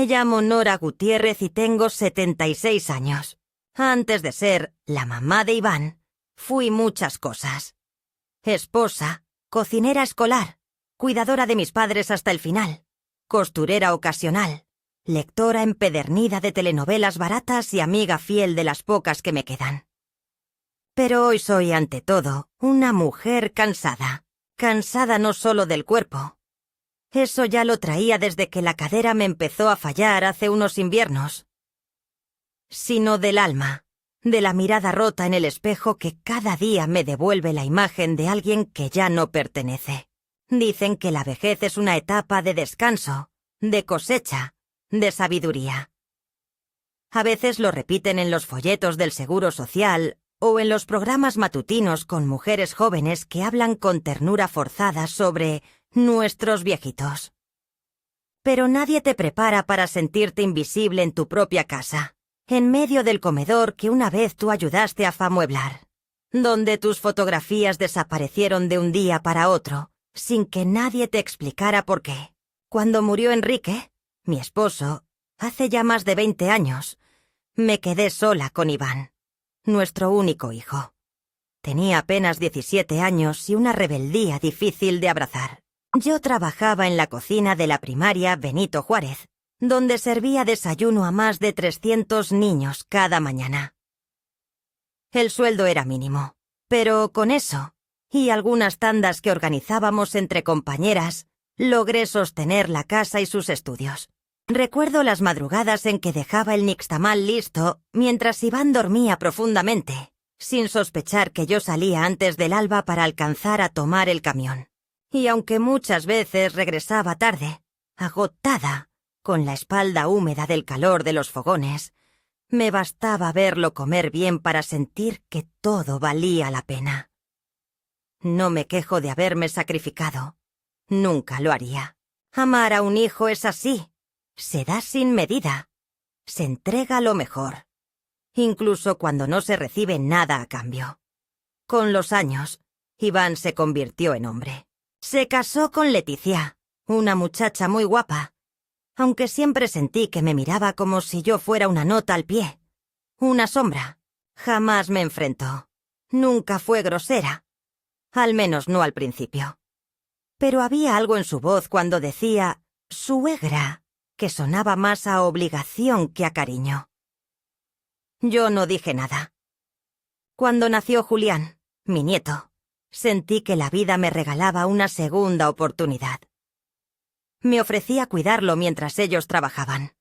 Me llamo Nora Gutiérrez y tengo 76 años. Antes de ser la mamá de Iván, fui muchas cosas. Esposa, cocinera escolar, cuidadora de mis padres hasta el final, costurera ocasional, lectora empedernida de telenovelas baratas y amiga fiel de las pocas que me quedan. Pero hoy soy, ante todo, una mujer cansada. Cansada no solo del cuerpo. Eso ya lo traía desde que la cadera me empezó a fallar hace unos inviernos. Sino del alma, de la mirada rota en el espejo que cada día me devuelve la imagen de alguien que ya no pertenece. Dicen que la vejez es una etapa de descanso, de cosecha, de sabiduría. A veces lo repiten en los folletos del Seguro Social o en los programas matutinos con mujeres jóvenes que hablan con ternura forzada sobre nuestros viejitos. Pero nadie te prepara para sentirte invisible en tu propia casa, en medio del comedor que una vez tú ayudaste a amueblar, donde tus fotografías desaparecieron de un día para otro, sin que nadie te explicara por qué. Cuando murió Enrique, mi esposo, hace ya más de 20 años, me quedé sola con Iván, nuestro único hijo. Tenía apenas 17 años y una rebeldía difícil de abrazar. Yo trabajaba en la cocina de la primaria Benito Juárez, donde servía desayuno a más de 300 niños cada mañana. El sueldo era mínimo, pero con eso, y algunas tandas que organizábamos entre compañeras, logré sostener la casa y sus estudios. Recuerdo las madrugadas en que dejaba el nixtamal listo mientras Iván dormía profundamente, sin sospechar que yo salía antes del alba para alcanzar a tomar el camión. Y aunque muchas veces regresaba tarde, agotada, con la espalda húmeda del calor de los fogones, me bastaba verlo comer bien para sentir que todo valía la pena. No me quejo de haberme sacrificado. Nunca lo haría. Amar a un hijo es así. Se da sin medida. Se entrega lo mejor. Incluso cuando no se recibe nada a cambio. Con los años, Iván se convirtió en hombre. Se casó con Leticia, una muchacha muy guapa, aunque siempre sentí que me miraba como si yo fuera una nota al pie, una sombra. Jamás me enfrentó. Nunca fue grosera, al menos no al principio. Pero había algo en su voz cuando decía suegra, que sonaba más a obligación que a cariño. Yo no dije nada. Cuando nació Julián, mi nieto, sentí que la vida me regalaba una segunda oportunidad. Me ofrecí a cuidarlo mientras ellos trabajaban.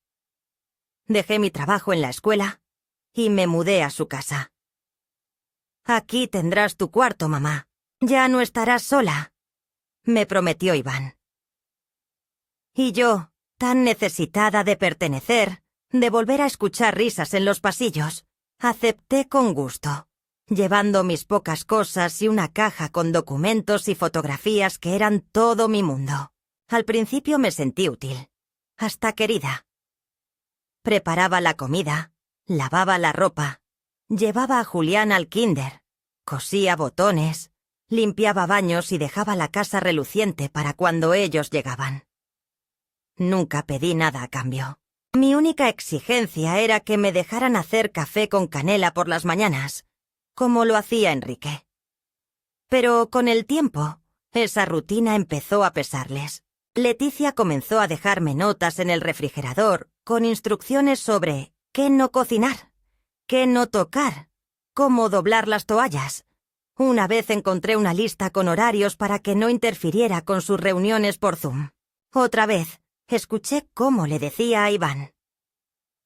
Dejé mi trabajo en la escuela y me mudé a su casa. «Aquí tendrás tu cuarto, mamá. Ya no estarás sola», me prometió Iván. Y yo, tan necesitada de pertenecer, de volver a escuchar risas en los pasillos, acepté con gusto, llevando mis pocas cosas y una caja con documentos y fotografías que eran todo mi mundo. Al principio me sentí útil, hasta querida. Preparaba la comida, lavaba la ropa, llevaba a Julián al kinder, cosía botones, limpiaba baños y dejaba la casa reluciente para cuando ellos llegaban. Nunca pedí nada a cambio. Mi única exigencia era que me dejaran hacer café con canela por las mañanas, como lo hacía Enrique. Pero con el tiempo, esa rutina empezó a pesarles. Leticia comenzó a dejarme notas en el refrigerador con instrucciones sobre qué no cocinar, qué no tocar, cómo doblar las toallas. Una vez encontré una lista con horarios para que no interfiriera con sus reuniones por Zoom. Otra vez, escuché cómo le decía a Iván: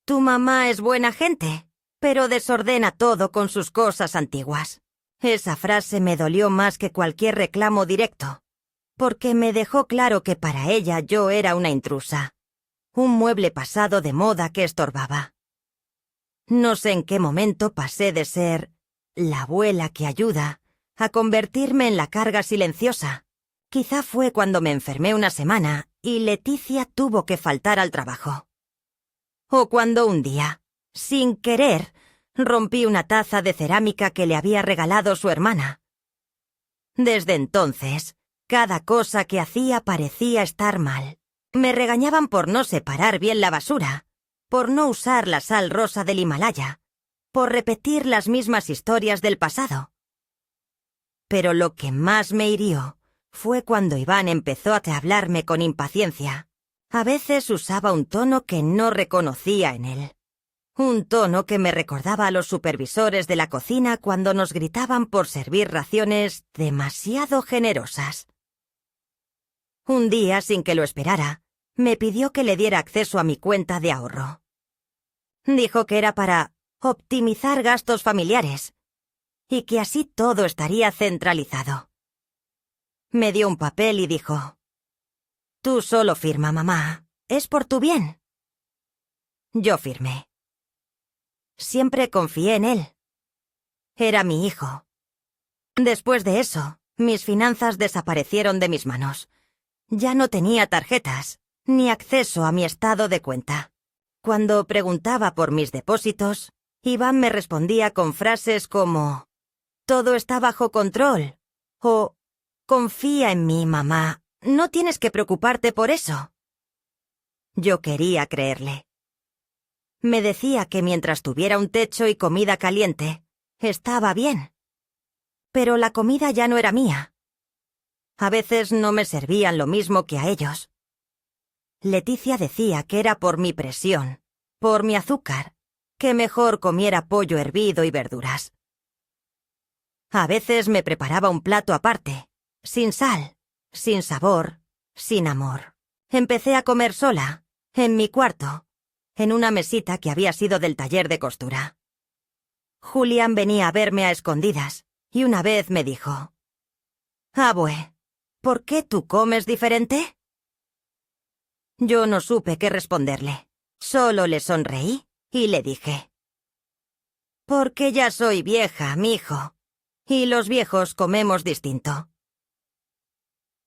«Tu mamá es buena gente, pero desordena todo con sus cosas antiguas». Esa frase me dolió más que cualquier reclamo directo, porque me dejó claro que para ella yo era una intrusa, un mueble pasado de moda que estorbaba. No sé en qué momento pasé de ser la abuela que ayuda a convertirme en la carga silenciosa. Quizá fue cuando me enfermé una semana y Leticia tuvo que faltar al trabajo. O cuando un día, sin querer, rompí una taza de cerámica que le había regalado su hermana. Desde entonces, cada cosa que hacía parecía estar mal. Me regañaban por no separar bien la basura, por no usar la sal rosa del Himalaya, por repetir las mismas historias del pasado. Pero lo que más me hirió fue cuando Iván empezó a hablarme con impaciencia. A veces usaba un tono que no reconocía en él. Un tono que me recordaba a los supervisores de la cocina cuando nos gritaban por servir raciones demasiado generosas. Un día, sin que lo esperara, me pidió que le diera acceso a mi cuenta de ahorro. Dijo que era para optimizar gastos familiares y que así todo estaría centralizado. Me dio un papel y dijo: «Tú solo firma, mamá. Es por tu bien». Yo firmé. Siempre confié en él. Era mi hijo. Después de eso, mis finanzas desaparecieron de mis manos. Ya no tenía tarjetas, ni acceso a mi estado de cuenta. Cuando preguntaba por mis depósitos, Iván me respondía con frases como: «Todo está bajo control», o «Confía en mí, mamá, no tienes que preocuparte por eso». Yo quería creerle. Me decía que mientras tuviera un techo y comida caliente, estaba bien. Pero la comida ya no era mía. A veces no me servían lo mismo que a ellos. Leticia decía que era por mi presión, por mi azúcar, que mejor comiera pollo hervido y verduras. A veces me preparaba un plato aparte, sin sal, sin sabor, sin amor. Empecé a comer sola, en mi cuarto, en una mesita que había sido del taller de costura. Julián venía a verme a escondidas y una vez me dijo: «Abue, ¿por qué tú comes diferente?». Yo no supe qué responderle. Solo le sonreí y le dije: «Porque ya soy vieja, mijo, y los viejos comemos distinto».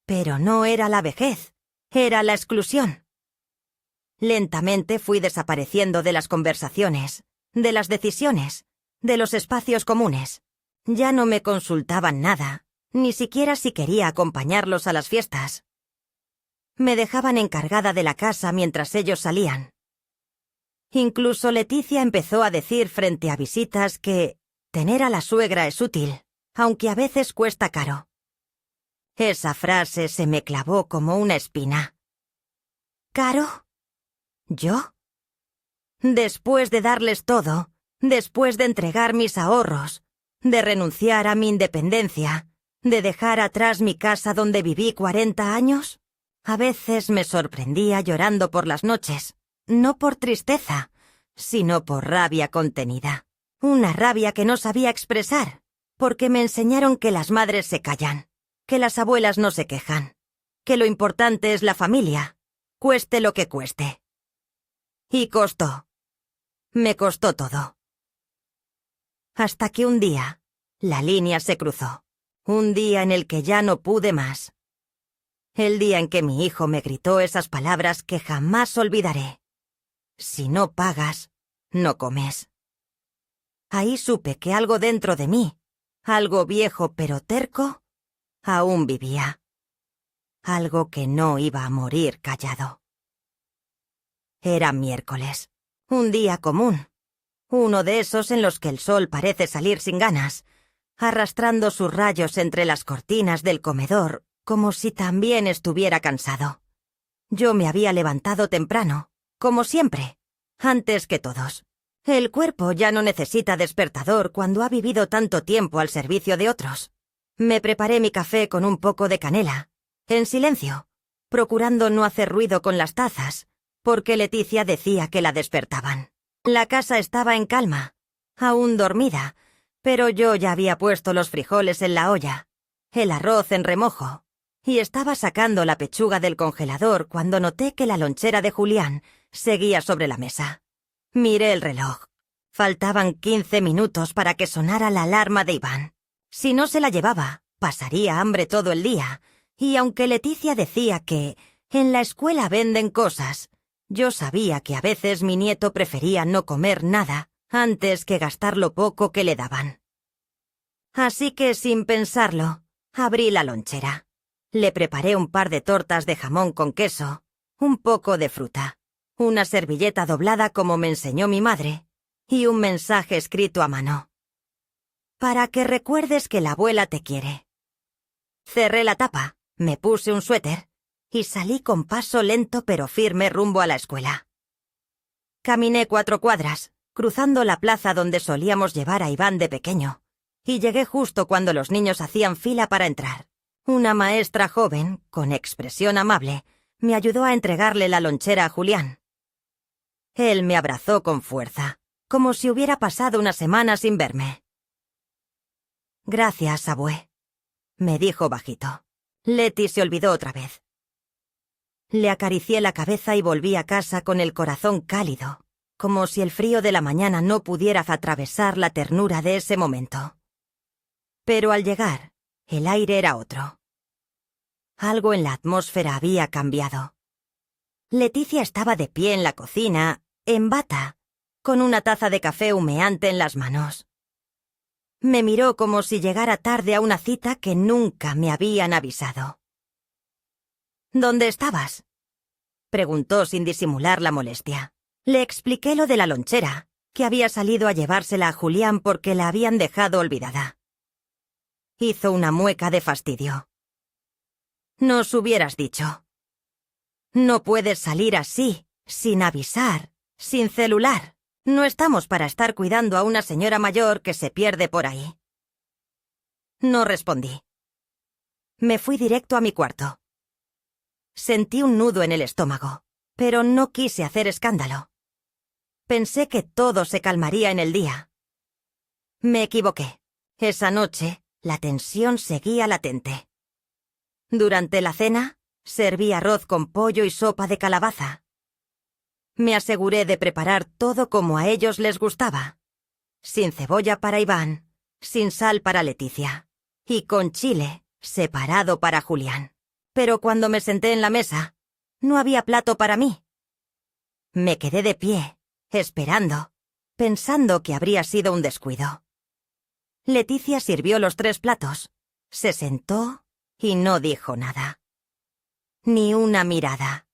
Pero no era la vejez, era la exclusión. Lentamente fui desapareciendo de las conversaciones, de las decisiones, de los espacios comunes. Ya no me consultaban nada, ni siquiera si quería acompañarlos a las fiestas. Me dejaban encargada de la casa mientras ellos salían. Incluso Leticia empezó a decir frente a visitas que tener a la suegra es útil, aunque a veces cuesta caro. Esa frase se me clavó como una espina. ¿Caro? ¿Yo? Después de darles todo, después de entregar mis ahorros, de renunciar a mi independencia, de dejar atrás mi casa donde viví 40 años, a veces me sorprendía llorando por las noches, no por tristeza, sino por rabia contenida. Una rabia que no sabía expresar, porque me enseñaron que las madres se callan, que las abuelas no se quejan, que lo importante es la familia, cueste lo que cueste. Y costó. Me costó todo. Hasta que un día, la línea se cruzó. Un día en el que ya no pude más. El día en que mi hijo me gritó esas palabras que jamás olvidaré. Si no pagas, no comes. Ahí supe que algo dentro de mí, algo viejo pero terco, aún vivía. Algo que no iba a morir callado. Era miércoles, un día común, uno de esos en los que el sol parece salir sin ganas, arrastrando sus rayos entre las cortinas del comedor como si también estuviera cansado. Yo me había levantado temprano, como siempre, antes que todos. El cuerpo ya no necesita despertador cuando ha vivido tanto tiempo al servicio de otros. Me preparé mi café con un poco de canela, en silencio, procurando no hacer ruido con las tazas, porque Leticia decía que la despertaban. La casa estaba en calma, aún dormida, pero yo ya había puesto los frijoles en la olla, el arroz en remojo, y estaba sacando la pechuga del congelador cuando noté que la lonchera de Julián seguía sobre la mesa. Miré el reloj. Faltaban 15 minutos para que sonara la alarma de Iván. Si no se la llevaba, pasaría hambre todo el día, y aunque Leticia decía que en la escuela venden cosas, yo sabía que a veces mi nieto prefería no comer nada antes que gastar lo poco que le daban. Así que, sin pensarlo, abrí la lonchera. Le preparé un par de tortas de jamón con queso, un poco de fruta, una servilleta doblada como me enseñó mi madre, y un mensaje escrito a mano. Para que recuerdes que la abuela te quiere. Cerré la tapa, me puse un suéter y salí con paso lento pero firme rumbo a la escuela. Caminé 4 cuadras, cruzando la plaza donde solíamos llevar a Iván de pequeño, y llegué justo cuando los niños hacían fila para entrar. Una maestra joven, con expresión amable, me ayudó a entregarle la lonchera a Julián. Él me abrazó con fuerza, como si hubiera pasado una semana sin verme. «Gracias, abue», me dijo bajito. Leti se olvidó otra vez. Le acaricié la cabeza y volví a casa con el corazón cálido, como si el frío de la mañana no pudiera atravesar la ternura de ese momento. Pero al llegar, el aire era otro. Algo en la atmósfera había cambiado. Leticia estaba de pie en la cocina, en bata, con una taza de café humeante en las manos. Me miró como si llegara tarde a una cita que nunca me habían avisado. «¿Dónde estabas?», preguntó sin disimular la molestia. Le expliqué lo de la lonchera, que había salido a llevársela a Julián porque la habían dejado olvidada. Hizo una mueca de fastidio. «Nos hubieras dicho. No puedes salir así, sin avisar, sin celular. No estamos para estar cuidando a una señora mayor que se pierde por ahí». No respondí. Me fui directo a mi cuarto. Sentí un nudo en el estómago, pero no quise hacer escándalo. Pensé que todo se calmaría en el día. Me equivoqué. Esa noche, la tensión seguía latente. Durante la cena, serví arroz con pollo y sopa de calabaza. Me aseguré de preparar todo como a ellos les gustaba. Sin cebolla para Iván, sin sal para Leticia, y con chile separado para Julián. Pero cuando me senté en la mesa, no había plato para mí. Me quedé de pie, esperando, pensando que habría sido un descuido. Leticia sirvió los 3 platos, se sentó y no dijo nada. Ni una mirada,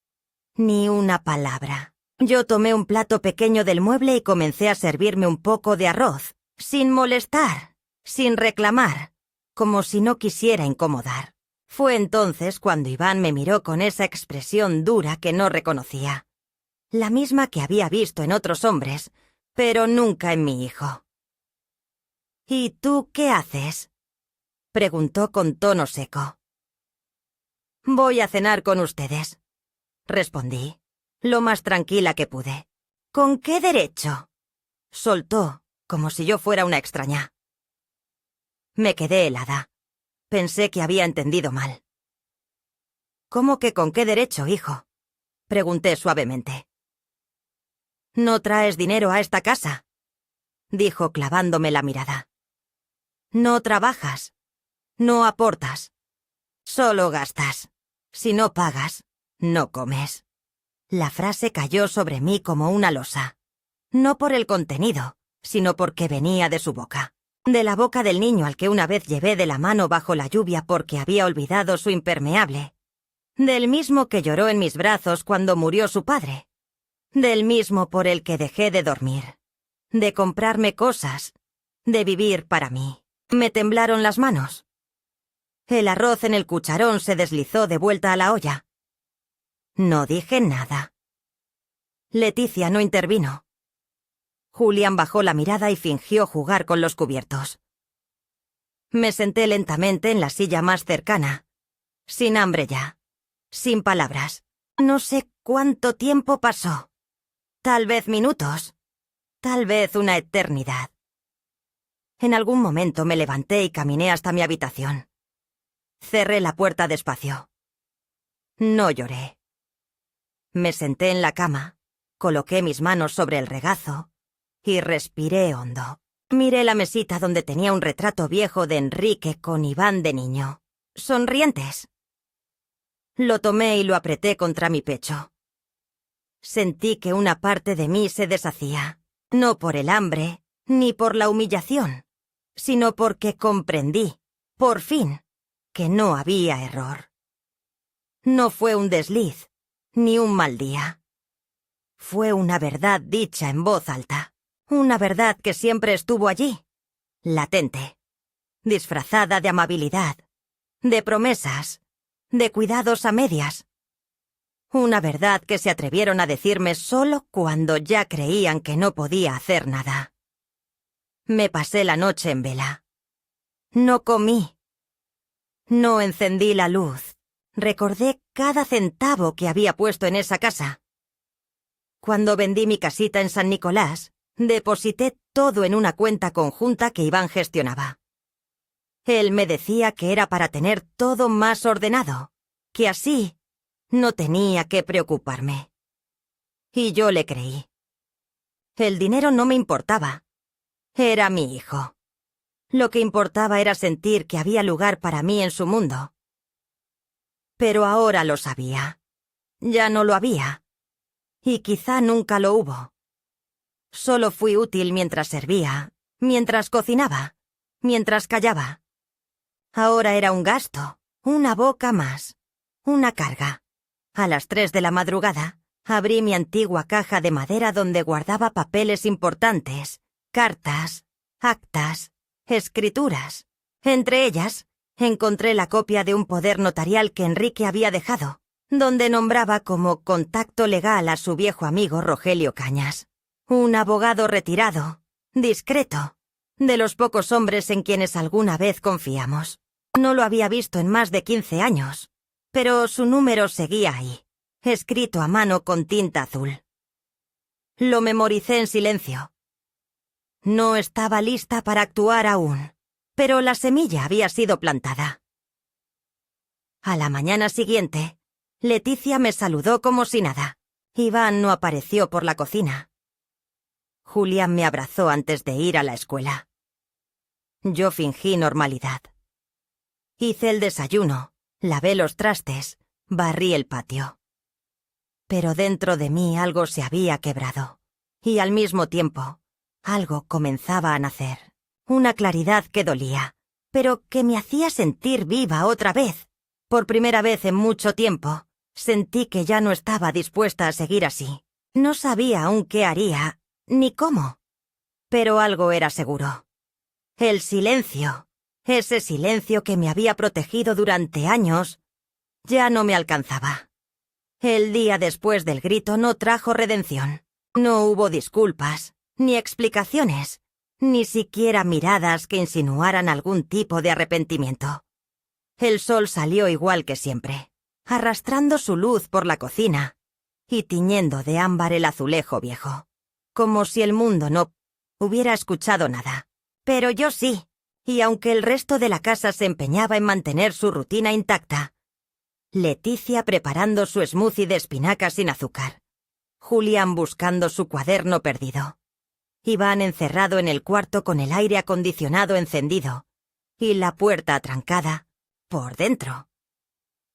ni una palabra. Yo tomé un plato pequeño del mueble y comencé a servirme un poco de arroz, sin molestar, sin reclamar, como si no quisiera incomodar. Fue entonces cuando Iván me miró con esa expresión dura que no reconocía, la misma que había visto en otros hombres, pero nunca en mi hijo. «¿Y tú qué haces?», preguntó con tono seco. «Voy a cenar con ustedes», respondí, lo más tranquila que pude. «¿Con qué derecho?», soltó, como si yo fuera una extraña. Me quedé helada. Pensé que había entendido mal. «¿Cómo que con qué derecho, hijo?», pregunté suavemente. «¿No traes dinero a esta casa?», dijo clavándome la mirada. «No trabajas, no aportas, solo gastas. Si no pagas, no comes». La frase cayó sobre mí como una losa, no por el contenido, sino porque venía de su boca. De la boca del niño al que una vez llevé de la mano bajo la lluvia porque había olvidado su impermeable. Del mismo que lloró en mis brazos cuando murió su padre. Del mismo por el que dejé de dormir. De comprarme cosas. De vivir para mí. Me temblaron las manos. El arroz en el cucharón se deslizó de vuelta a la olla. No dije nada. Leticia no intervino. Julián bajó la mirada y fingió jugar con los cubiertos. Me senté lentamente en la silla más cercana, sin hambre ya, sin palabras. No sé cuánto tiempo pasó. Tal vez minutos, tal vez una eternidad. En algún momento me levanté y caminé hasta mi habitación. Cerré la puerta despacio. No lloré. Me senté en la cama, coloqué mis manos sobre el regazo y respiré hondo. Miré la mesita donde tenía un retrato viejo de Enrique con Iván de niño, sonrientes. Lo tomé y lo apreté contra mi pecho. Sentí que una parte de mí se deshacía, no por el hambre ni por la humillación, sino porque comprendí, por fin, que no había error. No fue un desliz, ni un mal día. Fue una verdad dicha en voz alta, una verdad que siempre estuvo allí, latente, disfrazada de amabilidad, de promesas, de cuidados a medias. Una verdad que se atrevieron a decirme solo cuando ya creían que no podía hacer nada. Me pasé la noche en vela. No comí. No encendí la luz. Recordé cada centavo que había puesto en esa casa. Cuando vendí mi casita en San Nicolás, deposité todo en una cuenta conjunta que Iván gestionaba. Él me decía que era para tener todo más ordenado, que así no tenía que preocuparme. Y yo le creí. El dinero no me importaba. Era mi hijo. Lo que importaba era sentir que había lugar para mí en su mundo. Pero ahora lo sabía. Ya no lo había. Y quizá nunca lo hubo. Solo fui útil mientras servía, mientras cocinaba, mientras callaba. Ahora era un gasto, una boca más, una carga. A las 3 de la madrugada, abrí mi antigua caja de madera donde guardaba papeles importantes, cartas, actas, escrituras. Entre ellas, encontré la copia de un poder notarial que Enrique había dejado, donde nombraba como contacto legal a su viejo amigo Rogelio Cañas, un abogado retirado, discreto, de los pocos hombres en quienes alguna vez confiamos. No lo había visto en más de 15 años, pero su número seguía ahí, escrito a mano con tinta azul. Lo memoricé en silencio. No estaba lista para actuar aún, pero la semilla había sido plantada. A la mañana siguiente, Leticia me saludó como si nada. Iván no apareció por la cocina. Julián me abrazó antes de ir a la escuela. Yo fingí normalidad. Hice el desayuno, lavé los trastes, barrí el patio. Pero dentro de mí algo se había quebrado, y al mismo tiempo, algo comenzaba a nacer. Una claridad que dolía, pero que me hacía sentir viva otra vez. Por primera vez en mucho tiempo, sentí que ya no estaba dispuesta a seguir así. No sabía aún qué haría, ni cómo. Pero algo era seguro. El silencio, ese silencio que me había protegido durante años, ya no me alcanzaba. El día después del grito no trajo redención. No hubo disculpas, ni explicaciones, ni siquiera miradas que insinuaran algún tipo de arrepentimiento. El sol salió igual que siempre, arrastrando su luz por la cocina y tiñendo de ámbar el azulejo viejo, como si el mundo no hubiera escuchado nada. Pero yo sí, y aunque el resto de la casa se empeñaba en mantener su rutina intacta, Leticia preparando su smoothie de espinacas sin azúcar, Julián buscando su cuaderno perdido, Iván encerrado en el cuarto con el aire acondicionado encendido y la puerta atrancada por dentro.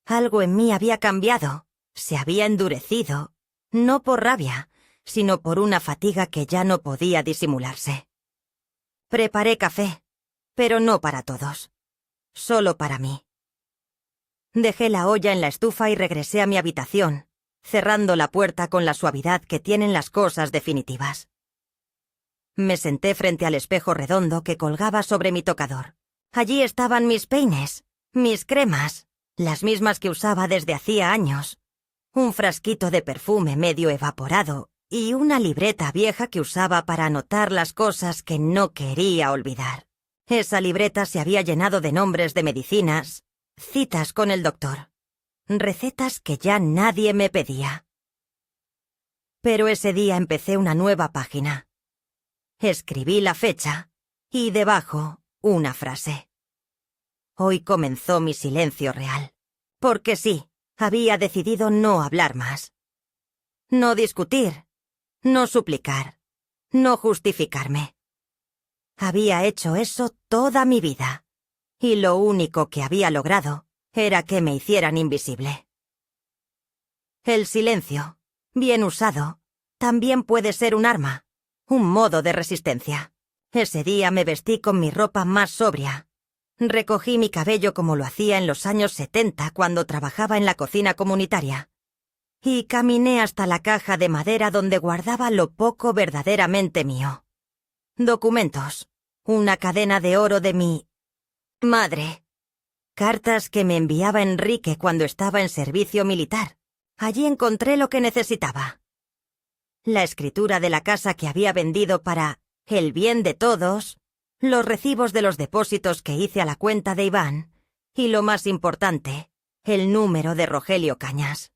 Algo en mí había cambiado, se había endurecido, no por rabia, sino por una fatiga que ya no podía disimularse. Preparé café, pero no para todos, solo para mí. Dejé la olla en la estufa y regresé a mi habitación, cerrando la puerta con la suavidad que tienen las cosas definitivas. Me senté frente al espejo redondo que colgaba sobre mi tocador. Allí estaban mis peines, mis cremas, las mismas que usaba desde hacía años, un frasquito de perfume medio evaporado y una libreta vieja que usaba para anotar las cosas que no quería olvidar. Esa libreta se había llenado de nombres de medicinas, citas con el doctor, recetas que ya nadie me pedía. Pero ese día empecé una nueva página. Escribí la fecha y debajo una frase. Hoy comenzó mi silencio real, porque sí, había decidido no hablar más. No discutir, no suplicar, no justificarme. Había hecho eso toda mi vida, y lo único que había logrado era que me hicieran invisible. El silencio, bien usado, también puede ser un arma, un modo de resistencia. Ese día me vestí con mi ropa más sobria. Recogí mi cabello como lo hacía en los años 70 cuando trabajaba en la cocina comunitaria. y caminé hasta la caja de madera donde guardaba lo poco verdaderamente mío. Documentos, una cadena de oro de mi madre, cartas que me enviaba Enrique cuando estaba en servicio militar. Allí encontré lo que necesitaba. La escritura de la casa que había vendido para el bien de todos, los recibos de los depósitos que hice a la cuenta de Iván y, lo más importante, el número de Rogelio Cañas.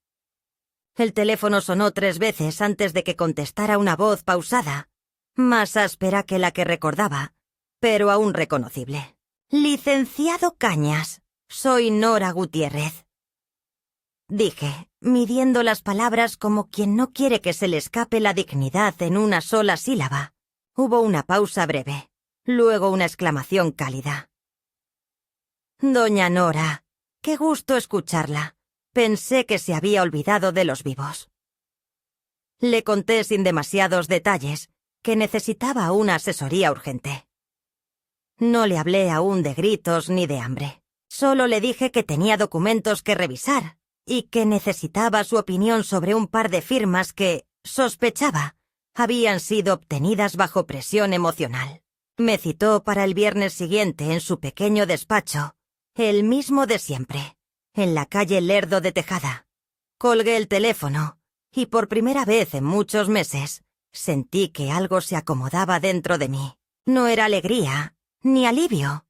El teléfono sonó 3 veces antes de que contestara una voz pausada, más áspera que la que recordaba, pero aún reconocible. «Licenciado Cañas, soy Nora Gutiérrez», dije, midiendo las palabras como quien no quiere que se le escape la dignidad en una sola sílaba. Hubo una pausa breve, luego una exclamación cálida. «Doña Nora, qué gusto escucharla. Pensé que se había olvidado de los vivos». Le conté sin demasiados detalles que necesitaba una asesoría urgente. No le hablé aún de gritos ni de hambre. Solo le dije que tenía documentos que revisar y que necesitaba su opinión sobre un par de firmas que, sospechaba, habían sido obtenidas bajo presión emocional. Me citó para el viernes siguiente en su pequeño despacho, el mismo de siempre, en la calle Lerdo de Tejada. Colgué el teléfono y por primera vez en muchos meses sentí que algo se acomodaba dentro de mí. No era alegría ni alivio,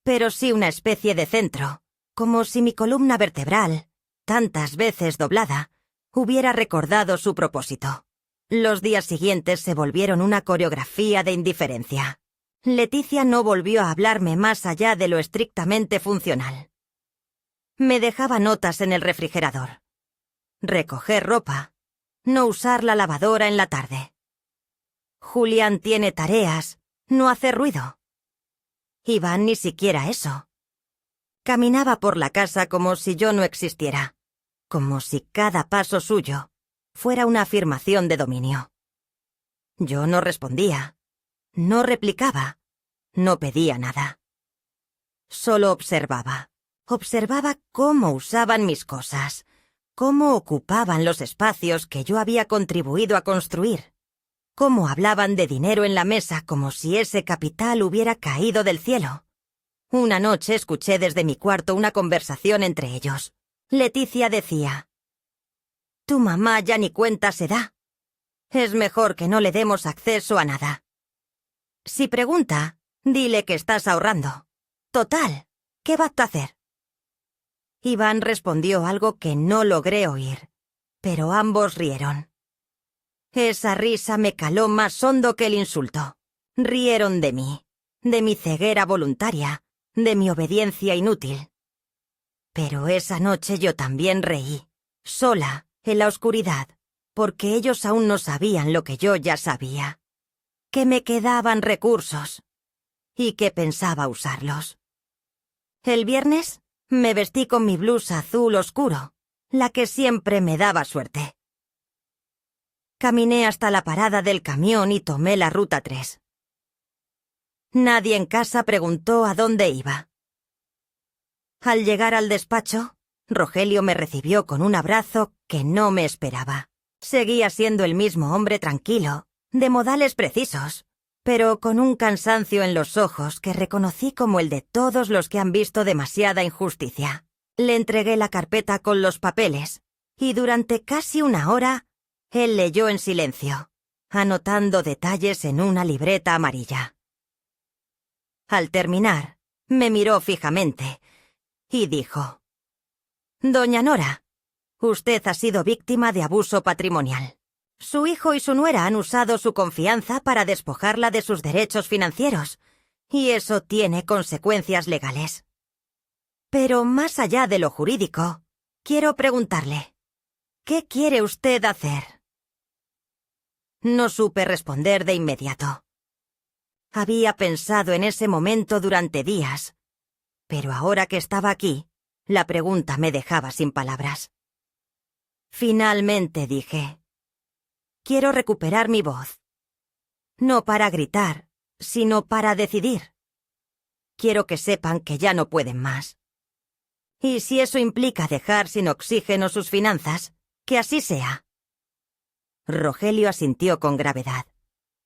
pero sí una especie de centro, como si mi columna vertebral, tantas veces doblada, hubiera recordado su propósito. Los días siguientes se volvieron una coreografía de indiferencia. Leticia no volvió a hablarme más allá de lo estrictamente funcional. Me dejaba notas en el refrigerador. Recoger ropa. No usar la lavadora en la tarde. Julián tiene tareas. No hace ruido. Iván ni siquiera eso. Caminaba por la casa como si yo no existiera. Como si cada paso suyo fuera una afirmación de dominio. Yo no respondía. No replicaba. No pedía nada. Solo observaba. Observaba cómo usaban mis cosas, cómo ocupaban los espacios que yo había contribuido a construir, cómo hablaban de dinero en la mesa como si ese capital hubiera caído del cielo. Una noche escuché desde mi cuarto una conversación entre ellos. Leticia decía: «Tu mamá ya ni cuenta se da. Es mejor que no le demos acceso a nada. Si pregunta, dile que estás ahorrando. Total, ¿qué va a hacer?» Iván respondió algo que no logré oír, pero ambos rieron. Esa risa me caló más hondo que el insulto. Rieron de mí, de mi ceguera voluntaria, de mi obediencia inútil. Pero esa noche yo también reí, sola, en la oscuridad, porque ellos aún no sabían lo que yo ya sabía. Que me quedaban recursos y que pensaba usarlos. El viernes me vestí con mi blusa azul oscuro, la que siempre me daba suerte. Caminé hasta la parada del camión y tomé la ruta 3. Nadie en casa preguntó a dónde iba. Al llegar al despacho, Rogelio me recibió con un abrazo que no me esperaba. Seguía siendo el mismo hombre tranquilo, de modales precisos, pero con un cansancio en los ojos que reconocí como el de todos los que han visto demasiada injusticia. Le entregué la carpeta con los papeles, y durante casi una hora, él leyó en silencio, anotando detalles en una libreta amarilla. Al terminar, me miró fijamente y dijo: «Doña Nora, usted ha sido víctima de abuso patrimonial. Su hijo y su nuera han usado su confianza para despojarla de sus derechos financieros, y eso tiene consecuencias legales. Pero más allá de lo jurídico, quiero preguntarle, ¿qué quiere usted hacer?» No supe responder de inmediato. Había pensado en ese momento durante días, pero ahora que estaba aquí, la pregunta me dejaba sin palabras. Finalmente dije: «Quiero recuperar mi voz. No para gritar, sino para decidir. Quiero que sepan que ya no pueden más. Y si eso implica dejar sin oxígeno sus finanzas, Que así sea. Rogelio asintió con gravedad.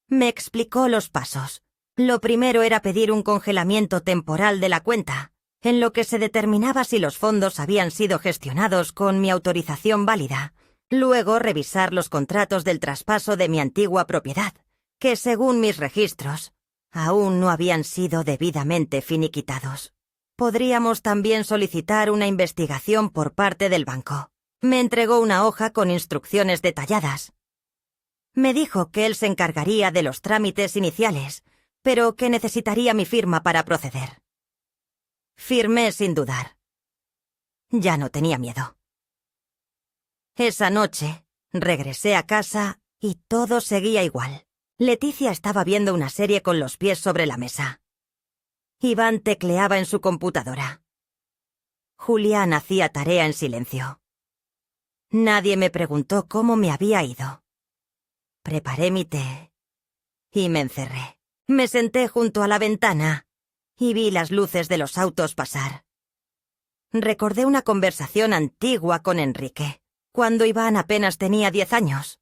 Me explicó los pasos. Lo primero era pedir un congelamiento temporal de la cuenta, en lo que se determinaba si los fondos habían sido gestionados con mi autorización válida. Luego revisar los contratos del traspaso de mi antigua propiedad, que según mis registros, aún no habían sido debidamente finiquitados. Podríamos también solicitar una investigación por parte del banco. Me entregó una hoja con instrucciones detalladas. Me dijo que él se encargaría de los trámites iniciales, pero que necesitaría mi firma para proceder. Firmé sin dudar. Ya no tenía miedo. Esa noche, regresé a casa y todo seguía igual. Leticia estaba viendo una serie con los pies sobre la mesa. Iván tecleaba en su computadora. Julián hacía tarea en silencio. Nadie me preguntó cómo me había ido. Preparé mi té y me encerré. Me senté junto a la ventana y vi las luces de los autos pasar. Recordé una conversación antigua con Enrique, cuando Iván apenas tenía 10 años.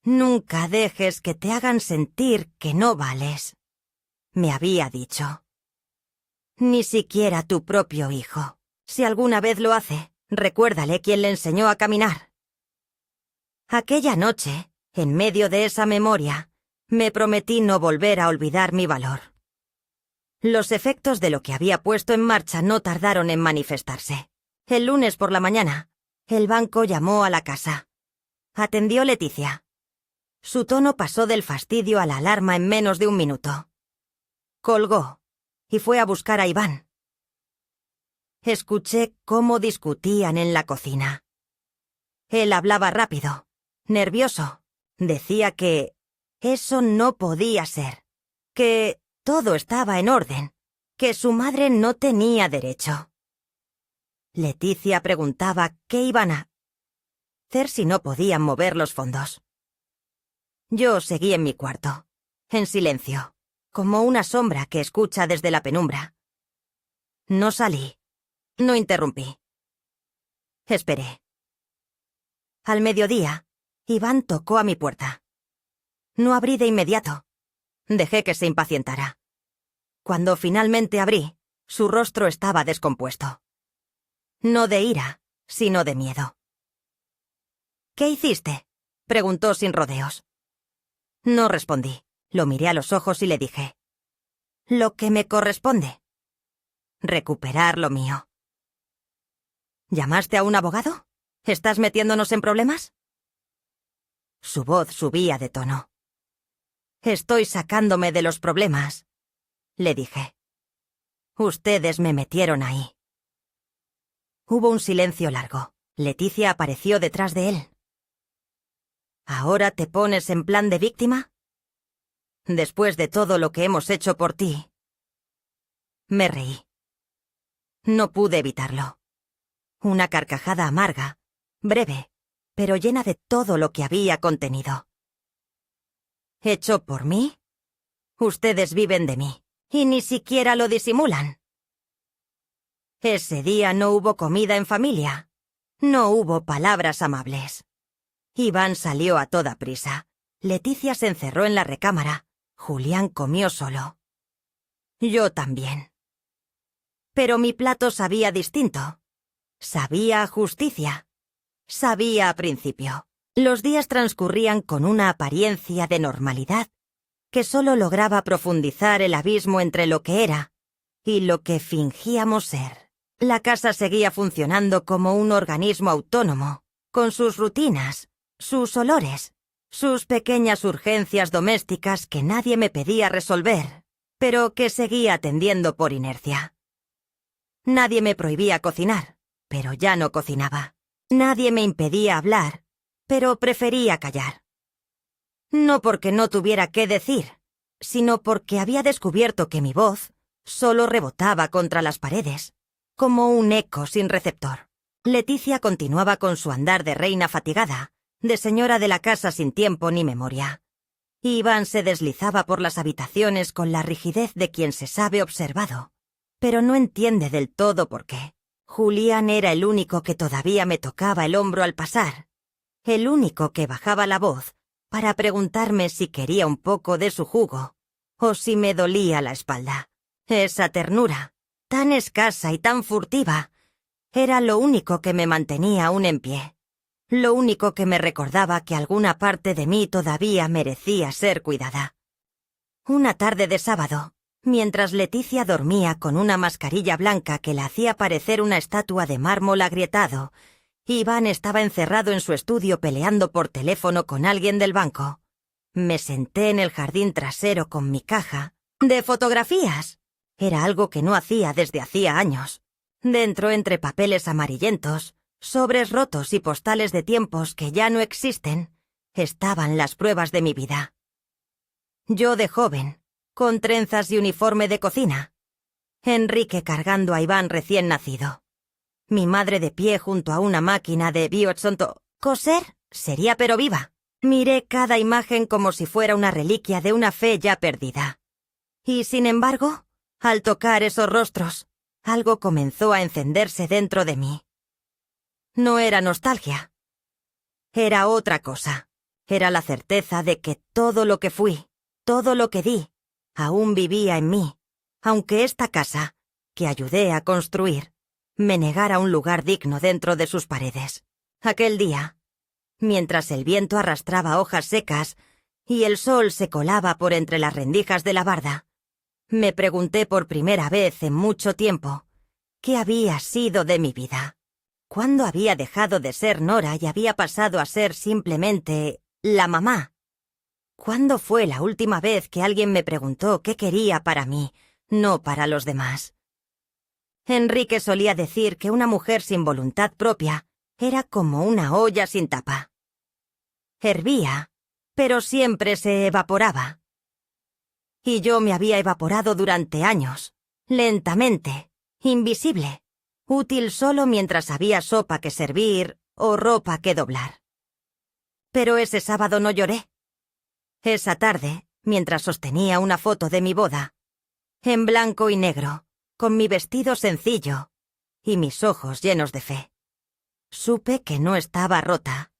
Nunca dejes que te hagan sentir que no vales, me había dicho. Ni siquiera tu propio hijo. Si alguna vez lo hace, recuérdale quién le enseñó a caminar. Aquella noche, en medio de esa memoria, me prometí no volver a olvidar mi valor. Los efectos de lo que había puesto en marcha no tardaron en manifestarse. El lunes por la mañana, el banco llamó a la casa. Atendió Leticia. Su tono pasó del fastidio a la alarma en menos de un minuto. Colgó y fue a buscar a Iván. Escuché cómo discutían en la cocina. Él hablaba rápido, nervioso. Decía que eso no podía ser, que todo estaba en orden, que su madre no tenía derecho. Leticia preguntaba qué iban a hacer si no podían mover los fondos. Yo seguí en mi cuarto, en silencio, como una sombra que escucha desde la penumbra. No salí, no interrumpí. Esperé. Al mediodía, Iván tocó a mi puerta. No abrí de inmediato. Dejé que se impacientara. Cuando finalmente abrí, su rostro estaba descompuesto. No de ira, sino de miedo. ¿Qué hiciste?, preguntó sin rodeos. No respondí. Lo miré a los ojos y le dije: lo que me corresponde. Recuperar lo mío. ¿Llamaste a un abogado? ¿Estás metiéndonos en problemas? Su voz subía de tono. Estoy sacándome de los problemas, le dije. Ustedes me metieron ahí. Hubo un silencio largo. Leticia apareció detrás de él. ¿Ahora te pones en plan de víctima? Después de todo lo que hemos hecho por ti. Me reí. No pude evitarlo. Una carcajada amarga, breve, pero llena de todo lo que había contenido. ¿Hecho por mí? Ustedes viven de mí, y ni siquiera lo disimulan. Ese día no hubo comida en familia. No hubo palabras amables. Iván salió a toda prisa. Leticia se encerró en la recámara. Julián comió solo. Yo también. Pero mi plato sabía distinto. Sabía a justicia. Sabía a principio. Los días transcurrían con una apariencia de normalidad que solo lograba profundizar el abismo entre lo que era y lo que fingíamos ser. La casa seguía funcionando como un organismo autónomo, con sus rutinas, sus olores, sus pequeñas urgencias domésticas que nadie me pedía resolver, pero que seguía atendiendo por inercia. Nadie me prohibía cocinar, pero ya no cocinaba. Nadie me impedía hablar, pero prefería callar. No porque no tuviera qué decir, sino porque había descubierto que mi voz solo rebotaba contra las paredes, como un eco sin receptor. Leticia continuaba con su andar de reina fatigada, de señora de la casa sin tiempo ni memoria. Iván se deslizaba por las habitaciones con la rigidez de quien se sabe observado, pero no entiende del todo por qué. Julián era el único que todavía me tocaba el hombro al pasar, el único que bajaba la voz para preguntarme si quería un poco de su jugo o si me dolía la espalda. Esa ternura, tan escasa y tan furtiva, era lo único que me mantenía aún en pie, lo único que me recordaba que alguna parte de mí todavía merecía ser cuidada. Una tarde de sábado, mientras Leticia dormía con una mascarilla blanca que la hacía parecer una estatua de mármol agrietado, Iván estaba encerrado en su estudio peleando por teléfono con alguien del banco. Me senté en el jardín trasero con mi caja de fotografías. Era algo que no hacía desde hacía años. Dentro, entre papeles amarillentos, sobres rotos y postales de tiempos que ya no existen, estaban las pruebas de mi vida. Yo de joven, con trenzas y uniforme de cocina. Enrique cargando a Iván recién nacido. Mi madre de pie junto a una máquina de biotsonto. Coser sería pero viva. Miré cada imagen como si fuera una reliquia de una fe ya perdida. Y sin embargo, al tocar esos rostros, algo comenzó a encenderse dentro de mí. No era nostalgia. Era otra cosa. Era la certeza de que todo lo que fui, todo lo que di, aún vivía en mí, aunque esta casa, que ayudé a construir, me negara un lugar digno dentro de sus paredes. Aquel día, mientras el viento arrastraba hojas secas y el sol se colaba por entre las rendijas de la barda, me pregunté por primera vez en mucho tiempo qué había sido de mi vida. ¿Cuándo había dejado de ser Nora y había pasado a ser simplemente la mamá? ¿Cuándo fue la última vez que alguien me preguntó qué quería para mí, no para los demás? Enrique solía decir que una mujer sin voluntad propia era como una olla sin tapa. Hervía, pero siempre se evaporaba. Y yo me había evaporado durante años, lentamente, invisible, útil solo mientras había sopa que servir o ropa que doblar. Pero ese sábado no lloré. Esa tarde, mientras sostenía una foto de mi boda, en blanco y negro, con mi vestido sencillo y mis ojos llenos de fe, supe que no estaba rota.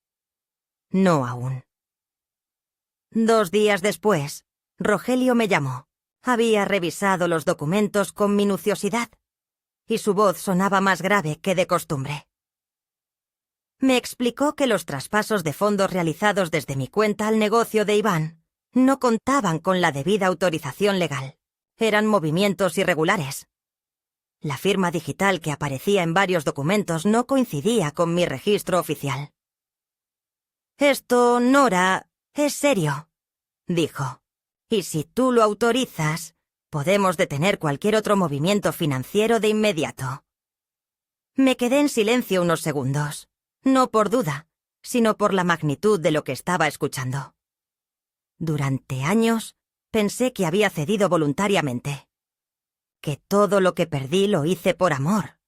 No aún. 2 días después, Rogelio me llamó. Había revisado los documentos con minuciosidad, y su voz sonaba más grave que de costumbre. Me explicó que los traspasos de fondos realizados desde mi cuenta al negocio de Iván no contaban con la debida autorización legal. Eran movimientos irregulares. La firma digital que aparecía en varios documentos no coincidía con mi registro oficial. «Esto, Nora, es serio», dijo. «Y si tú lo autorizas, podemos detener cualquier otro movimiento financiero de inmediato». Me quedé en silencio unos segundos, no por duda, sino por la magnitud de lo que estaba escuchando. Durante años pensé que había cedido voluntariamente, que todo lo que perdí lo hice por amor.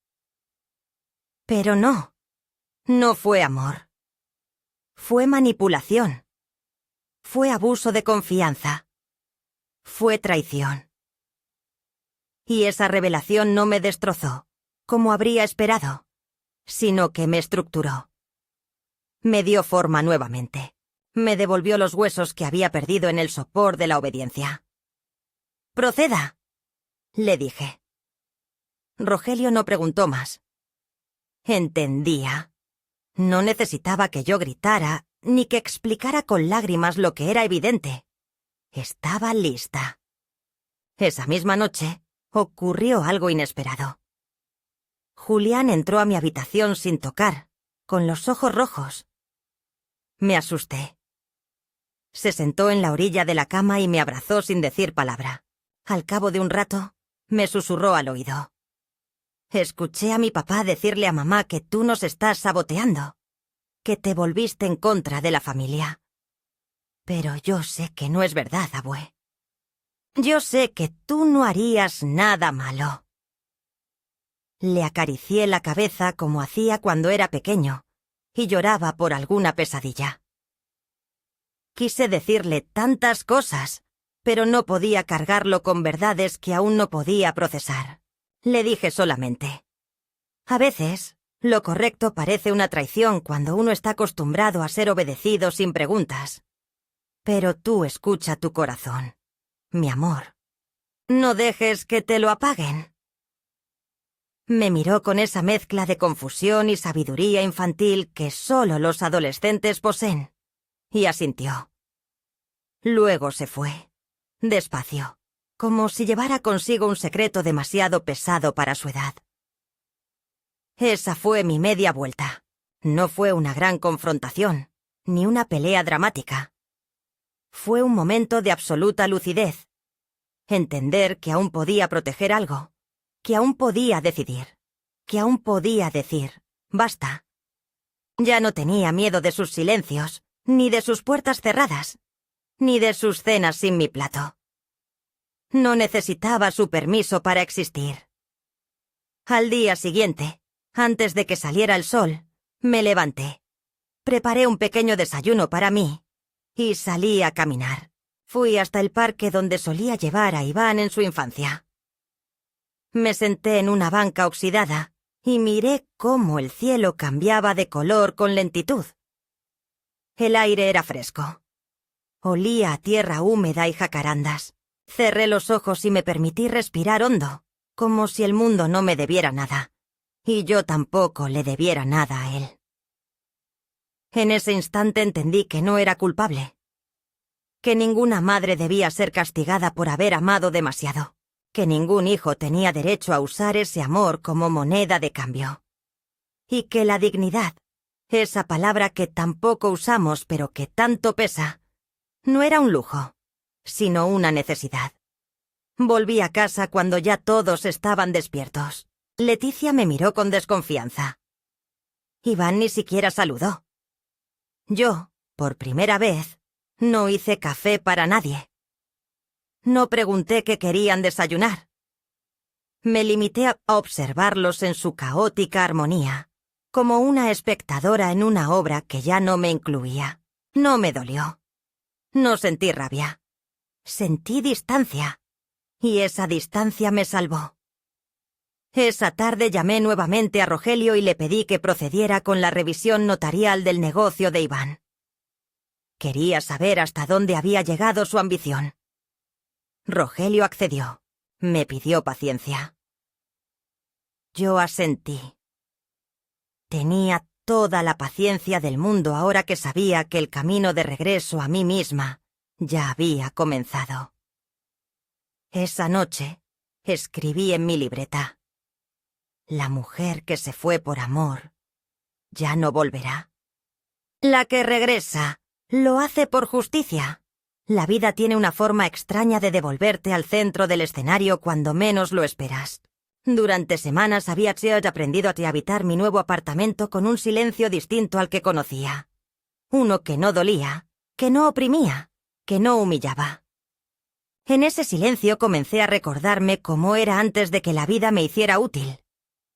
Pero no, no fue amor. Fue manipulación. Fue abuso de confianza. Fue traición. Y esa revelación no me destrozó, como habría esperado, sino que me estructuró. Me dio forma nuevamente. Me devolvió los huesos que había perdido en el sopor de la obediencia. «Proceda», le dije. Rogelio no preguntó más. Entendía. No necesitaba que yo gritara, ni que explicara con lágrimas lo que era evidente. Estaba lista. Esa misma noche ocurrió algo inesperado. Julián entró a mi habitación sin tocar, con los ojos rojos. Me asusté. Se sentó en la orilla de la cama y me abrazó sin decir palabra. Al cabo de un rato, me susurró al oído. «Escuché a mi papá decirle a mamá que tú nos estás saboteando, que te volviste en contra de la familia. Pero yo sé que no es verdad, abue. Yo sé que tú no harías nada malo». Le acaricié la cabeza como hacía cuando era pequeño y lloraba por alguna pesadilla. Quise decirle tantas cosas, pero no podía cargarlo con verdades que aún no podía procesar. Le dije solamente: A veces, lo correcto parece una traición cuando uno está acostumbrado a ser obedecido sin preguntas. Pero tú escucha tu corazón, mi amor. No dejes que te lo apaguen. Me miró con esa mezcla de confusión y sabiduría infantil que solo los adolescentes poseen, y asintió. Luego se fue, despacio, como si llevara consigo un secreto demasiado pesado para su edad. Esa fue mi media vuelta. No fue una gran confrontación, ni una pelea dramática. Fue un momento de absoluta lucidez. Entender que aún podía proteger algo, que aún podía decidir, que aún podía decir, basta. Ya no tenía miedo de sus silencios, ni de sus puertas cerradas, ni de sus cenas sin mi plato. No necesitaba su permiso para existir. Al día siguiente, antes de que saliera el sol, me levanté. Preparé un pequeño desayuno para mí y salí a caminar. Fui hasta el parque donde solía llevar a Iván en su infancia. Me senté en una banca oxidada y miré cómo el cielo cambiaba de color con lentitud. El aire era fresco. Olía a tierra húmeda y jacarandas. Cerré los ojos y me permití respirar hondo, como si el mundo no me debiera nada, y yo tampoco le debiera nada a él. En ese instante entendí que no era culpable, que ninguna madre debía ser castigada por haber amado demasiado, que ningún hijo tenía derecho a usar ese amor como moneda de cambio, y que la dignidad, esa palabra que tampoco usamos pero que tanto pesa, no era un lujo, sino una necesidad. Volví a casa cuando ya todos estaban despiertos. Leticia me miró con desconfianza. Iván ni siquiera saludó. Yo, por primera vez, no hice café para nadie. No pregunté qué querían desayunar. Me limité a observarlos en su caótica armonía, como una espectadora en una obra que ya no me incluía. No me dolió. No sentí rabia. Sentí distancia, y esa distancia me salvó. Esa tarde llamé nuevamente a Rogelio y le pedí que procediera con la revisión notarial del negocio de Iván. Quería saber hasta dónde había llegado su ambición. Rogelio accedió. Me pidió paciencia. Yo asentí. Tenía toda la paciencia del mundo ahora que sabía que el camino de regreso a mí misma ya había comenzado. Esa noche escribí en mi libreta: la mujer que se fue por amor ya no volverá. La que regresa lo hace por justicia. La vida tiene una forma extraña de devolverte al centro del escenario cuando menos lo esperas. Durante semanas había aprendido a habitar mi nuevo apartamento con un silencio distinto al que conocía. Uno que no dolía, que no oprimía, que no humillaba. En ese silencio comencé a recordarme cómo era antes de que la vida me hiciera útil,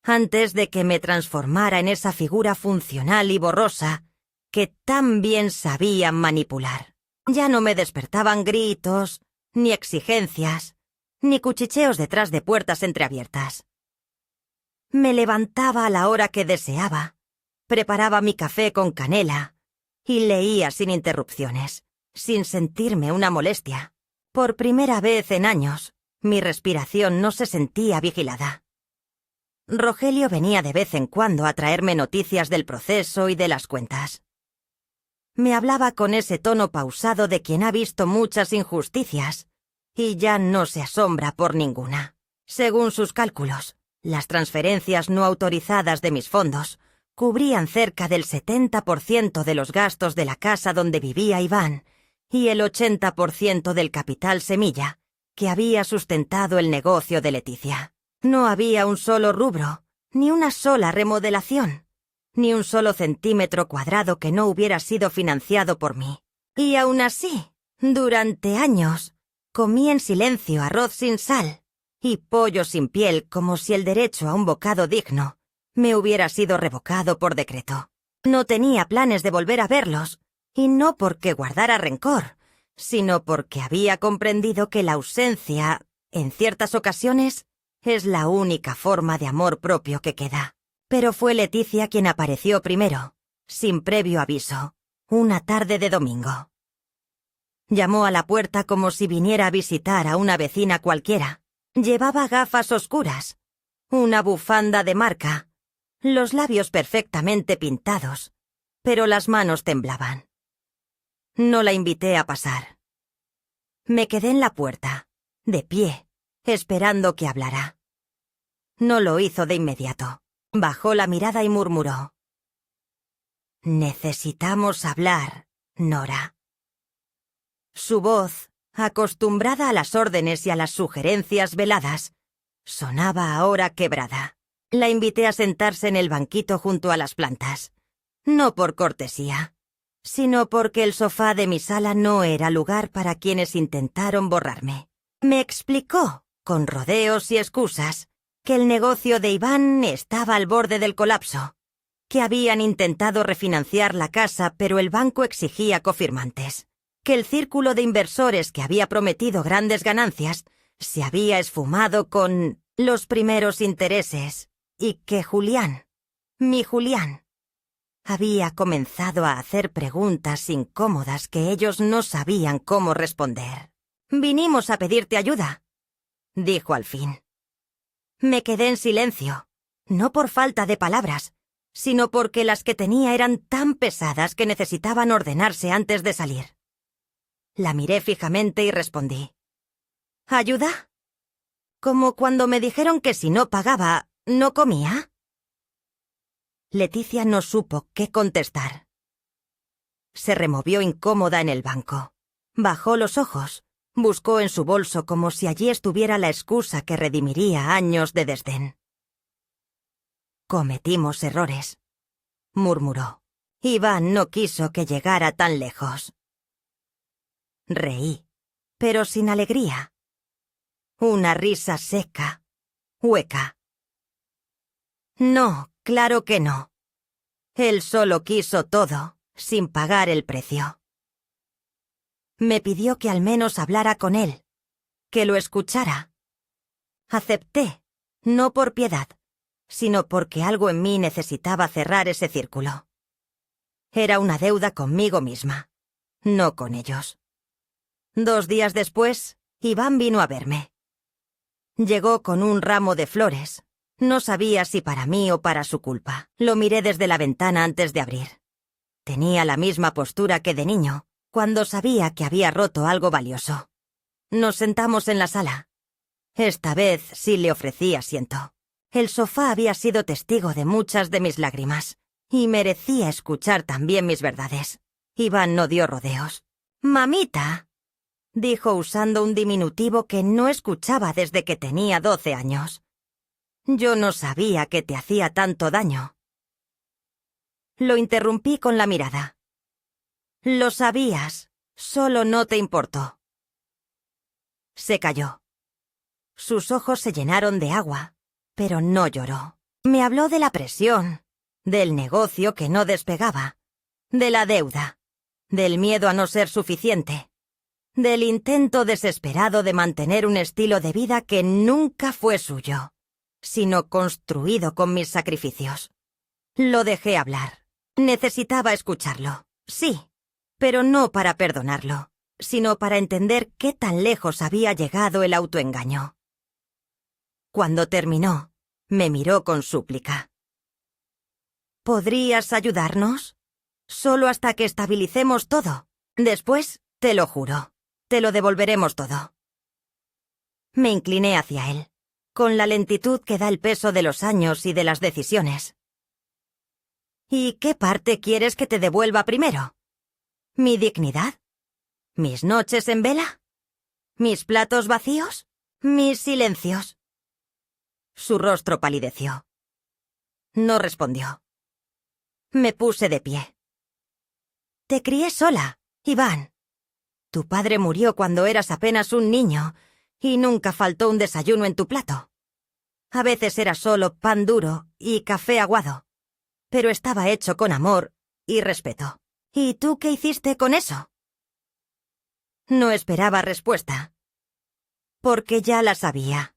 antes de que me transformara en esa figura funcional y borrosa que tan bien sabía manipular. Ya no me despertaban gritos, ni exigencias, ni cuchicheos detrás de puertas entreabiertas. Me levantaba a la hora que deseaba, preparaba mi café con canela y leía sin interrupciones, sin sentirme una molestia. Por primera vez en años, mi respiración no se sentía vigilada. Rogelio venía de vez en cuando a traerme noticias del proceso y de las cuentas. Me hablaba con ese tono pausado de quien ha visto muchas injusticias y ya no se asombra por ninguna. Según sus cálculos, las transferencias no autorizadas de mis fondos cubrían cerca del 70% de los gastos de la casa donde vivía Iván y el 80% del capital semilla que había sustentado el negocio de Leticia. No había un solo rubro, ni una sola remodelación, ni un solo centímetro cuadrado que no hubiera sido financiado por mí. Y aún así, durante años, comí en silencio arroz sin sal y pollo sin piel como si el derecho a un bocado digno me hubiera sido revocado por decreto. No tenía planes de volver a verlos, y no porque guardara rencor, sino porque había comprendido que la ausencia, en ciertas ocasiones, es la única forma de amor propio que queda. Pero fue Leticia quien apareció primero, sin previo aviso, una tarde de domingo. Llamó a la puerta como si viniera a visitar a una vecina cualquiera. Llevaba gafas oscuras, una bufanda de marca, los labios perfectamente pintados, pero las manos temblaban. No la invité a pasar. Me quedé en la puerta, de pie, esperando que hablara. No lo hizo de inmediato. Bajó la mirada y murmuró: «Necesitamos hablar, Nora». Su voz, acostumbrada a las órdenes y a las sugerencias veladas, sonaba ahora quebrada. La invité a sentarse en el banquito junto a las plantas. No por cortesía, sino porque el sofá de mi sala no era lugar para quienes intentaron borrarme. Me explicó, con rodeos y excusas, que el negocio de Iván estaba al borde del colapso, que habían intentado refinanciar la casa pero el banco exigía cofirmantes, que el círculo de inversores que había prometido grandes ganancias se había esfumado con los primeros intereses y que Julián, mi Julián, había comenzado a hacer preguntas incómodas que ellos no sabían cómo responder. «Vinimos a pedirte ayuda», dijo al fin. Me quedé en silencio, no por falta de palabras, sino porque las que tenía eran tan pesadas que necesitaban ordenarse antes de salir. La miré fijamente y respondí: «¿Ayuda? ¿Como cuando me dijeron que si no pagaba, no comía?» Leticia no supo qué contestar. Se removió incómoda en el banco. Bajó los ojos. Buscó en su bolso como si allí estuviera la excusa que redimiría años de desdén. «Cometimos errores», murmuró. «Iván no quiso que llegara tan lejos». Reí, pero sin alegría. Una risa seca, hueca. «No, claro que no. Él solo quiso todo, sin pagar el precio». Me pidió que al menos hablara con él, que lo escuchara. Acepté, no por piedad, sino porque algo en mí necesitaba cerrar ese círculo. Era una deuda conmigo misma, no con ellos. 2 días después, Iván vino a verme. Llegó con un ramo de flores. No sabía si para mí o para su culpa. Lo miré desde la ventana antes de abrir. Tenía la misma postura que de niño, cuando sabía que había roto algo valioso. Nos sentamos en la sala. Esta vez sí le ofrecí asiento. El sofá había sido testigo de muchas de mis lágrimas, y merecía escuchar también mis verdades. Iván no dio rodeos. «Mamita», dijo usando un diminutivo que no escuchaba desde que tenía 12 años. «Yo no sabía que te hacía tanto daño». Lo interrumpí con la mirada. «Lo sabías, solo no te importó». Se calló. Sus ojos se llenaron de agua, pero no lloró. Me habló de la presión, del negocio que no despegaba, de la deuda, del miedo a no ser suficiente, del intento desesperado de mantener un estilo de vida que nunca fue suyo, sino construido con mis sacrificios. Lo dejé hablar. Necesitaba escucharlo, sí, pero no para perdonarlo, sino para entender qué tan lejos había llegado el autoengaño. Cuando terminó, me miró con súplica. «¿Podrías ayudarnos? Solo hasta que estabilicemos todo. Después, te lo juro, te lo devolveremos todo». Me incliné hacia él, con la lentitud que da el peso de los años y de las decisiones. «¿Y qué parte quieres que te devuelva primero? ¿Mi dignidad? ¿Mis noches en vela? ¿Mis platos vacíos? ¿Mis silencios?» Su rostro palideció. No respondió. Me puse de pie. «Te crié sola, Iván. Tu padre murió cuando eras apenas un niño y nunca faltó un desayuno en tu plato. A veces era solo pan duro y café aguado, pero estaba hecho con amor y respeto. ¿Y tú qué hiciste con eso?» No esperaba respuesta, porque ya la sabía.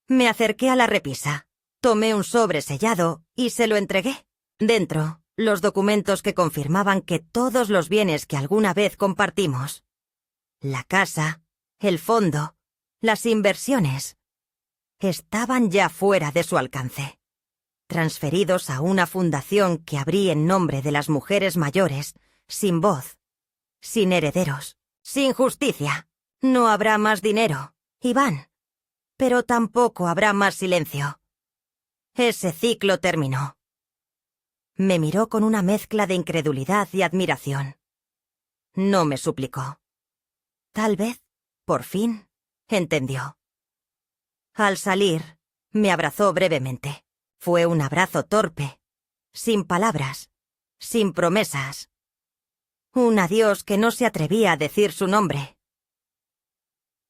Me acerqué a la repisa. Tomé un sobre sellado y se lo entregué. Dentro, los documentos que confirmaban que todos los bienes que alguna vez compartimos, la casa, el fondo, las inversiones, estaban ya fuera de su alcance, transferidos a una fundación que abrí en nombre de las mujeres mayores, sin voz, sin herederos, sin justicia. No habrá más dinero, Iván, pero tampoco habrá más silencio. Ese ciclo terminó. Me miró con una mezcla de incredulidad y admiración. No me suplicó. Tal vez, por fin, entendió. Al salir, me abrazó brevemente. Fue un abrazo torpe, sin palabras, sin promesas. Un adiós que no se atrevía a decir su nombre.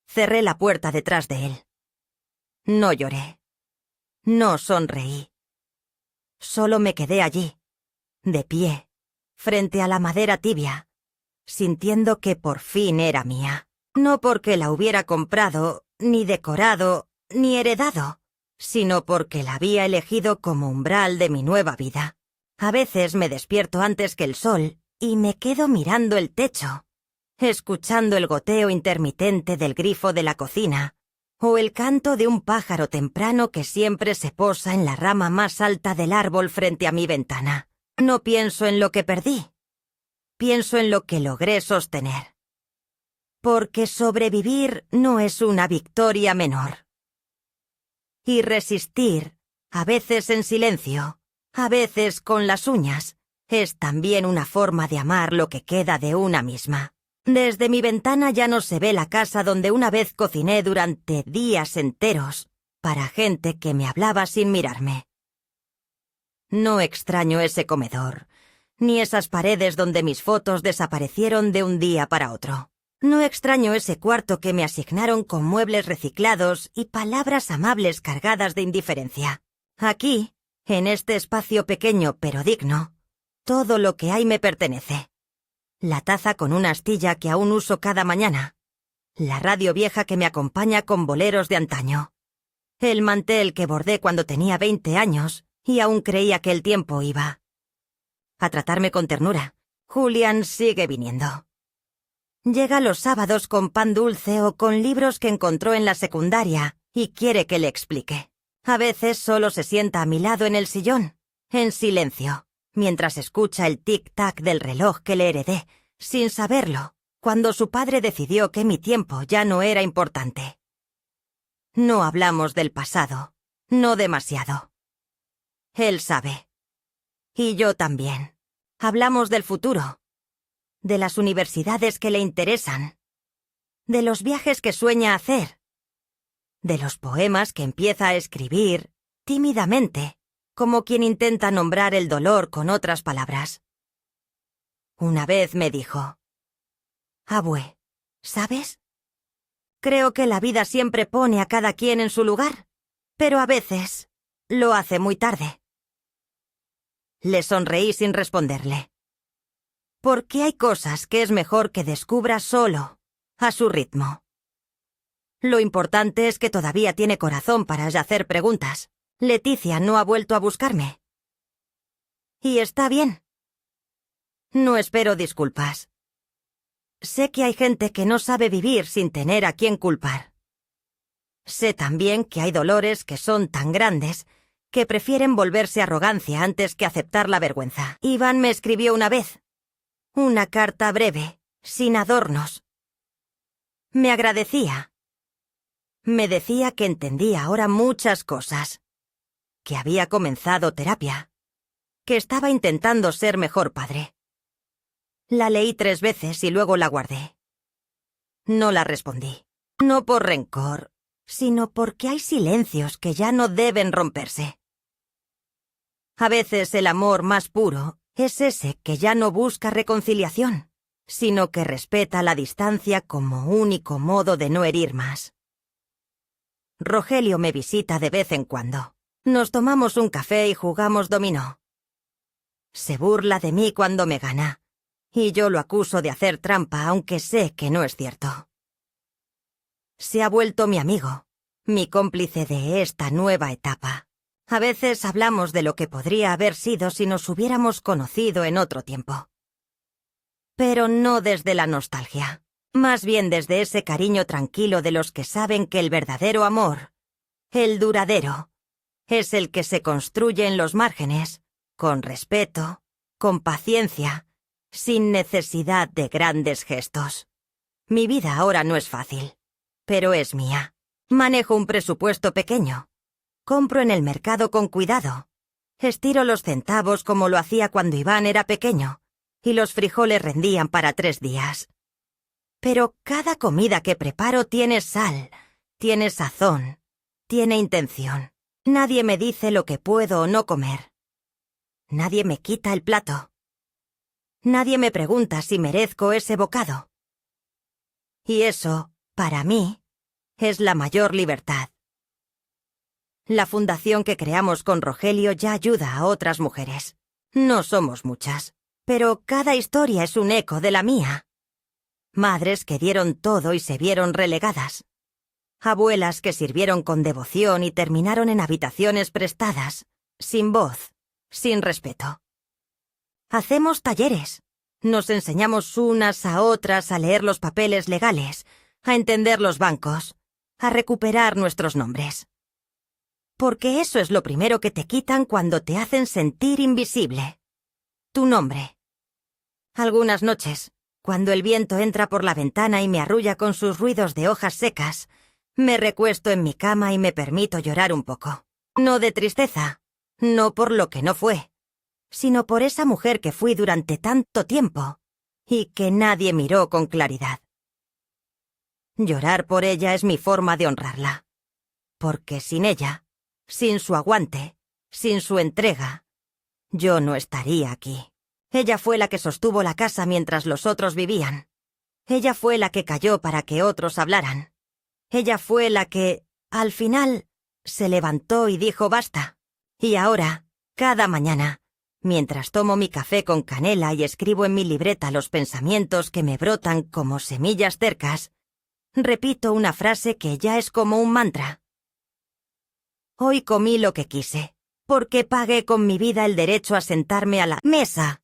Cerré la puerta detrás de él. No lloré. No sonreí. Solo me quedé allí, de pie, frente a la madera tibia, sintiendo que por fin era mía. No porque la hubiera comprado, ni decorado, ni heredado, sino porque la había elegido como umbral de mi nueva vida. A veces me despierto antes que el sol y me quedo mirando el techo, escuchando el goteo intermitente del grifo de la cocina, o el canto de un pájaro temprano que siempre se posa en la rama más alta del árbol frente a mi ventana. No pienso en lo que perdí, pienso en lo que logré sostener. Porque sobrevivir no es una victoria menor. Y resistir, a veces en silencio, a veces con las uñas, es también una forma de amar lo que queda de una misma. Desde mi ventana ya no se ve la casa donde una vez cociné durante días enteros para gente que me hablaba sin mirarme. No extraño ese comedor, ni esas paredes donde mis fotos desaparecieron de un día para otro. No extraño ese cuarto que me asignaron con muebles reciclados y palabras amables cargadas de indiferencia. Aquí, en este espacio pequeño pero digno, todo lo que hay me pertenece. La taza con una astilla que aún uso cada mañana. La radio vieja que me acompaña con boleros de antaño. El mantel que bordé cuando tenía 20 años y aún creía que el tiempo iba a tratarme con ternura. Julián sigue viniendo. Llega los sábados con pan dulce o con libros que encontró en la secundaria y quiere que le explique. A veces solo se sienta a mi lado en el sillón, en silencio, mientras escucha el tic-tac del reloj que le heredé, sin saberlo, cuando su padre decidió que mi tiempo ya no era importante. No hablamos del pasado, no demasiado. Él sabe. Y yo también. Hablamos del futuro, de las universidades que le interesan, de los viajes que sueña hacer, de los poemas que empieza a escribir, tímidamente, como quien intenta nombrar el dolor con otras palabras. Una vez me dijo: «Abue, ¿sabes? Creo que la vida siempre pone a cada quien en su lugar, pero a veces lo hace muy tarde». Le sonreí sin responderle. Porque hay cosas que es mejor que descubra solo, a su ritmo. Lo importante es que todavía tiene corazón para hacer preguntas. Leticia no ha vuelto a buscarme. Y está bien. No espero disculpas. Sé que hay gente que no sabe vivir sin tener a quien culpar. Sé también que hay dolores que son tan grandes que prefieren volverse arrogancia antes que aceptar la vergüenza. Iván me escribió una vez. Una carta breve, sin adornos. Me agradecía. Me decía que entendía ahora muchas cosas. Que había comenzado terapia. Que estaba intentando ser mejor padre. La leí 3 veces y luego la guardé. No la respondí. No por rencor, sino porque hay silencios que ya no deben romperse. A veces el amor más puro es ese que ya no busca reconciliación, sino que respeta la distancia como único modo de no herir más. Rogelio me visita de vez en cuando. Nos tomamos un café y jugamos dominó. Se burla de mí cuando me gana, y yo lo acuso de hacer trampa, aunque sé que no es cierto. Se ha vuelto mi amigo, mi cómplice de esta nueva etapa. A veces hablamos de lo que podría haber sido si nos hubiéramos conocido en otro tiempo. Pero no desde la nostalgia, más bien desde ese cariño tranquilo de los que saben que el verdadero amor, el duradero, es el que se construye en los márgenes, con respeto, con paciencia, sin necesidad de grandes gestos. Mi vida ahora no es fácil, pero es mía. Manejo un presupuesto pequeño. Compro en el mercado con cuidado. Estiro los centavos como lo hacía cuando Iván era pequeño, y los frijoles rendían para 3 días. Pero cada comida que preparo tiene sal, tiene sazón, tiene intención. Nadie me dice lo que puedo o no comer. Nadie me quita el plato. Nadie me pregunta si merezco ese bocado. Y eso, para mí, es la mayor libertad. La fundación que creamos con Rogelio ya ayuda a otras mujeres. No somos muchas, pero cada historia es un eco de la mía. Madres que dieron todo y se vieron relegadas. Abuelas que sirvieron con devoción y terminaron en habitaciones prestadas, sin voz, sin respeto. Hacemos talleres. Nos enseñamos unas a otras a leer los papeles legales, a entender los bancos, a recuperar nuestros nombres. Porque eso es lo primero que te quitan cuando te hacen sentir invisible. Tu nombre. Algunas noches, cuando el viento entra por la ventana y me arrulla con sus ruidos de hojas secas, me recuesto en mi cama y me permito llorar un poco. No de tristeza, no por lo que no fue, sino por esa mujer que fui durante tanto tiempo y que nadie miró con claridad. Llorar por ella es mi forma de honrarla, porque sin ella, sin su aguante, sin su entrega, yo no estaría aquí. Ella fue la que sostuvo la casa mientras los otros vivían. Ella fue la que calló para que otros hablaran. Ella fue la que, al final, se levantó y dijo basta. Y ahora, cada mañana, mientras tomo mi café con canela y escribo en mi libreta los pensamientos que me brotan como semillas cercas, repito una frase que ya es como un mantra. Hoy comí lo que quise, porque pagué con mi vida el derecho a sentarme a la mesa